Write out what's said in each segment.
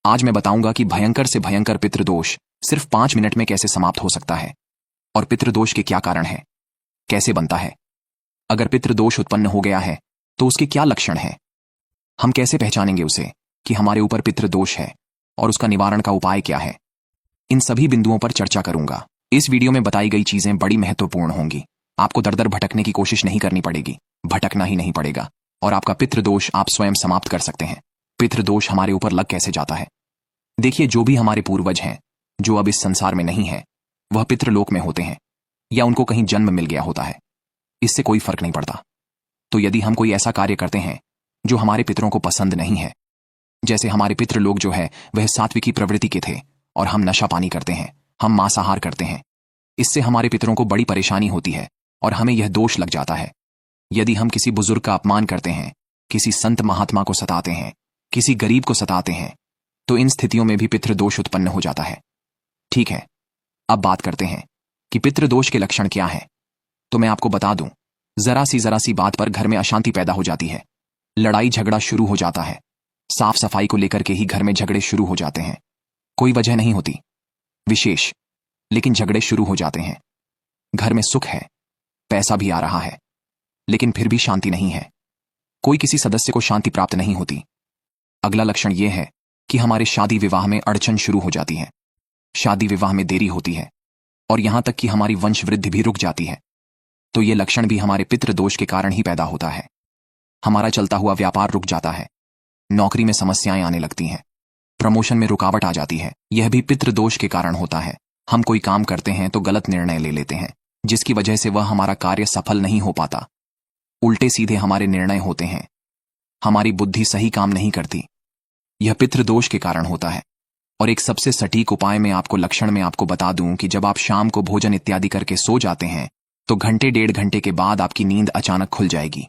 आज मैं बताऊंगा कि भयंकर से भयंकर पितृदोष सिर्फ 5 मिनट में कैसे समाप्त हो सकता है और पितृदोष के क्या कारण है, कैसे बनता है। अगर पितृदोष उत्पन्न हो गया है तो उसके क्या लक्षण हैं, हम कैसे पहचानेंगे उसे कि हमारे ऊपर पितृदोष है और उसका निवारण का उपाय क्या है। इन सभी बिंदुओं पर चर्चा करूंगा। इस वीडियो में बताई गई चीजें बड़ी महत्वपूर्ण होंगी। आपको दर दर भटकने की कोशिश नहीं करनी पड़ेगी, भटकना ही नहीं पड़ेगा और आपका पितृदोष आप स्वयं समाप्त कर सकते हैं। पितृदोष हमारे ऊपर लग कैसे जाता है? देखिए, जो भी हमारे पूर्वज हैं जो अब इस संसार में नहीं है, वह पितृलोक में होते हैं या उनको कहीं जन्म मिल गया होता है, इससे कोई फर्क नहीं पड़ता। तो यदि हम कोई ऐसा कार्य करते हैं जो हमारे पितरों को पसंद नहीं है, जैसे हमारे पितृलोक जो है वह सात्विकी प्रवृत्ति के थे और हम नशा पानी करते हैं, हम मांसाहार करते हैं, इससे हमारे पितरों को बड़ी परेशानी होती है और हमें यह दोष लग जाता है। यदि हम किसी बुजुर्ग का अपमान करते हैं, किसी संत महात्मा को सताते हैं, किसी गरीब को सताते हैं, तो इन स्थितियों में भी पितृदोष उत्पन्न हो जाता है। ठीक है, अब बात करते हैं कि पितृदोष के लक्षण क्या हैं। तो मैं आपको बता दूं, जरा सी बात पर घर में अशांति पैदा हो जाती है, लड़ाई झगड़ा शुरू हो जाता है, साफ सफाई को लेकर के ही घर में झगड़े शुरू हो जाते हैं। कोई वजह नहीं होती विशेष, लेकिन झगड़े शुरू हो जाते हैं। घर में सुख है, पैसा भी आ रहा है, लेकिन फिर भी शांति नहीं है। कोई किसी सदस्य को शांति प्राप्त नहीं होती। अगला लक्षण यह है कि हमारे शादी विवाह में अड़चन शुरू हो जाती है, शादी विवाह में देरी होती है और यहां तक कि हमारी वंश वृद्धि भी रुक जाती है। तो ये लक्षण भी हमारे पितृदोष के कारण ही पैदा होता है। हमारा चलता हुआ व्यापार रुक जाता है, नौकरी में समस्याएं आने लगती हैं, प्रमोशन में रुकावट आ जाती है, यह भी पितृदोष के कारण होता है। हम कोई काम करते हैं तो गलत निर्णय ले लेते हैं, जिसकी वजह से वह हमारा कार्य सफल नहीं हो पाता। उल्टे सीधे हमारे निर्णय होते हैं, हमारी बुद्धि सही काम नहीं करती, यह पितृदोष के कारण होता है। और एक सबसे सटीक उपाय में आपको लक्षण में आपको बता दूं कि जब आप शाम को भोजन इत्यादि करके सो जाते हैं तो घंटे 1.5 घंटे के बाद आपकी नींद अचानक खुल जाएगी।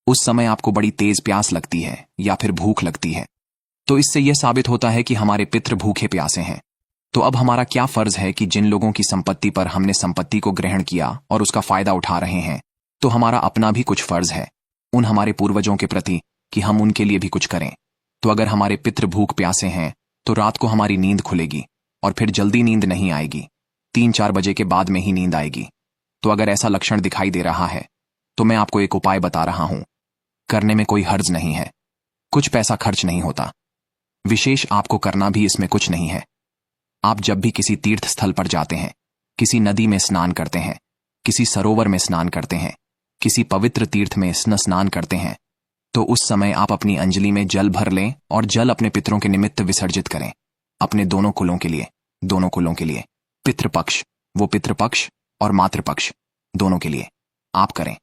उस समय आपको बड़ी तेज प्यास लगती है या फिर भूख लगती है। तो इससे यह साबित होता है कि हमारे पितृ भूखे प्यासे हैं। तो अब हमारा क्या फर्ज है कि जिन लोगों की संपत्ति पर हमने संपत्ति को ग्रहण किया और उसका फायदा उठा रहे हैं, तो हमारा अपना भी कुछ फर्ज है उन हमारे पूर्वजों के प्रति कि हम उनके लिए भी कुछ करें। तो अगर हमारे पितृ भूख प्यासे हैं तो रात को हमारी नींद खुलेगी और फिर जल्दी नींद नहीं आएगी, 3-4 बजे के बाद में ही नींद आएगी। तो अगर ऐसा लक्षण दिखाई दे रहा है तो मैं आपको एक उपाय बता रहा हूं। करने में कोई हर्ज नहीं है, कुछ पैसा खर्च नहीं होता, विशेष आपको करना भी इसमें कुछ नहीं है। आप जब भी किसी तीर्थ स्थल पर जाते हैं, किसी नदी में स्नान करते हैं, किसी सरोवर में स्नान करते हैं, किसी पवित्र तीर्थ में स्नान करते हैं, तो उस समय आप अपनी अंजलि में जल भर लें और जल अपने पितरों के निमित्त विसर्जित करें। अपने दोनों कुलों के लिए, पितृपक्ष, वो पितृपक्ष और मातृपक्ष, दोनों के लिए आप करें।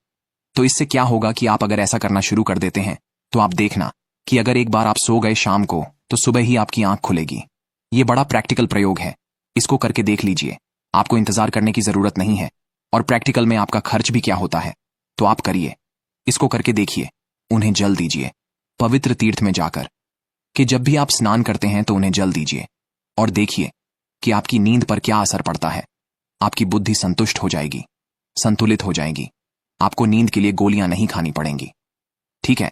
तो इससे क्या होगा कि आप अगर ऐसा करना शुरू कर देते हैं तो आप देखना कि अगर एक बार आप सो गए शाम को तो सुबह ही आपकी आंख खुलेगी। ये बड़ा प्रैक्टिकल प्रयोग है, इसको करके देख लीजिए। आपको इंतजार करने की जरूरत नहीं है और प्रैक्टिकल में आपका खर्च भी क्या होता है। तो आप करिए, इसको करके देखिए। उन्हें जल दीजिए पवित्र तीर्थ में जाकर कि जब भी आप स्नान करते हैं तो उन्हें जल दीजिए और देखिए कि आपकी नींद पर क्या असर पड़ता है। आपकी बुद्धि संतुष्ट हो जाएगी, संतुलित हो जाएगी, आपको नींद के लिए गोलियां नहीं खानी पड़ेंगी। ठीक है,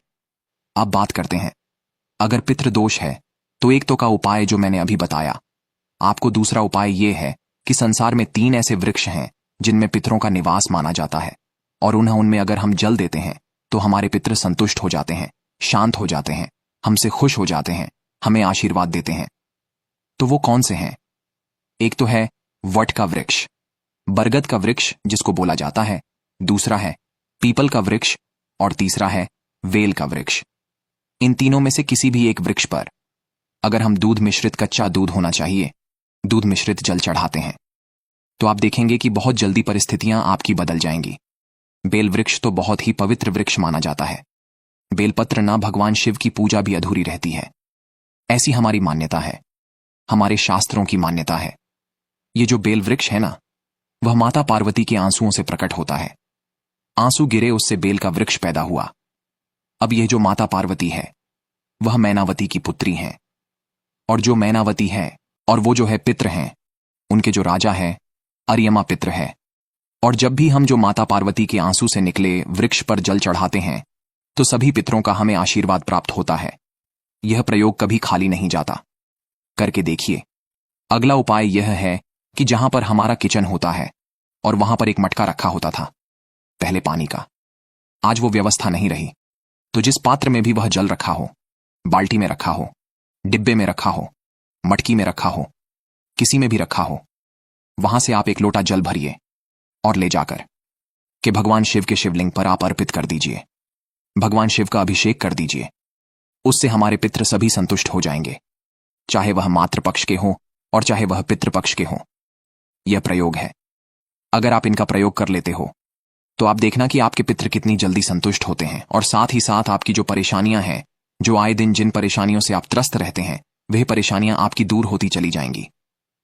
अब बात करते हैं। अगर पितृदोष है तो एक तो का उपाय जो मैंने अभी बताया। आपको दूसरा उपाय यह है कि संसार में 3 ऐसे वृक्ष हैं जिनमें पितरों का निवास माना जाता है और उनमें अगर हम जल देते हैं तो हमारे पितृ संतुष्ट हो जाते हैं, शांत हो जाते हैं, हमसे खुश हो जाते हैं, हमें आशीर्वाद देते हैं। तो वो कौन से हैं? एक तो है वट का वृक्ष, बरगद का वृक्ष जिसको बोला जाता है, दूसरा है पीपल का वृक्ष और तीसरा है वेल का वृक्ष। इन तीनों में से किसी भी एक वृक्ष पर अगर हम दूध मिश्रित कच्चा दूध होना चाहिए, दूध मिश्रित जल चढ़ाते हैं तो आप देखेंगे कि बहुत जल्दी परिस्थितियां आपकी बदल जाएंगी। बेल वृक्ष तो बहुत ही पवित्र वृक्ष माना जाता है, बेलपत्र ना भगवान शिव की पूजा भी अधूरी रहती है, ऐसी हमारी मान्यता है, हमारे शास्त्रों की मान्यता है। ये जो बेल वृक्ष है ना, वह माता पार्वती के आंसुओं से प्रकट होता है। आंसू गिरे, उससे बेल का वृक्ष पैदा हुआ। अब यह जो माता पार्वती है वह मैनावती की पुत्री हैं और जो मैनावती है और वो जो है पितृ हैं, उनके जो राजा है अर्यमा पितृ है। और जब भी हम जो माता पार्वती के आंसू से निकले वृक्ष पर जल चढ़ाते हैं तो सभी पितरों का हमें आशीर्वाद प्राप्त होता है। यह प्रयोग कभी खाली नहीं जाता। करके देखिए। अगला उपाय यह है कि जहां पर हमारा किचन होता है और वहां पर एक मटका रखा होता था पहले पानी का, आज वो व्यवस्था नहीं रही, तो जिस पात्र में भी वह जल रखा हो, बाल्टी में रखा हो, डिब्बे में रखा हो, मटकी में रखा हो, किसी में भी रखा हो, वहां से आप एक लोटा जल भरिए और ले जाकर कि भगवान शिव के शिवलिंग पर आप अर्पित कर दीजिए। भगवान शिव का अभिषेक कर दीजिए। उससे हमारे पितृ सभी संतुष्ट हो जाएंगे, चाहे वह मातृपक्ष के हों और चाहे वह पितृपक्ष के हों। यह प्रयोग है, अगर आप इनका प्रयोग कर लेते हो तो आप देखना कि आपके पितृ कितनी जल्दी संतुष्ट होते हैं, और साथ ही साथ आपकी जो परेशानियां हैं, जो आए दिन जिन परेशानियों से आप त्रस्त रहते हैं, वह परेशानियां आपकी दूर होती चली जाएंगी।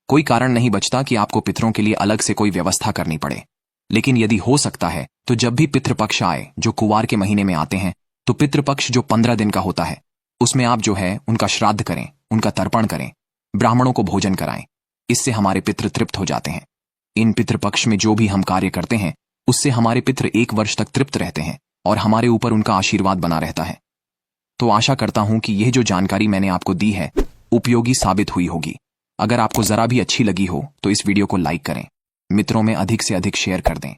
कोई कारण नहीं बचता कि आपको पितरों के लिए अलग से कोई व्यवस्था करनी पड़े। लेकिन यदि हो सकता है तो जब भी पितृपक्ष आए, जो कुवार के महीने में आते हैं, तो पितृपक्ष जो 15 दिन का होता है, उसमें आप जो है उनका श्राद्ध करें, उनका तर्पण करें, ब्राह्मणों को भोजन कराएं। इससे हमारे पितृ तृप्त हो जाते हैं। इन पितृपक्ष में जो भी हम कार्य करते हैं, उससे हमारे पितृ 1 वर्ष तक तृप्त रहते हैं और हमारे ऊपर उनका आशीर्वाद बना रहता है। तो आशा करता हूं कि यह जो जानकारी मैंने आपको दी है उपयोगी साबित हुई होगी। अगर आपको जरा भी अच्छी लगी हो तो इस वीडियो को लाइक करें, मित्रों में अधिक से अधिक शेयर कर दें।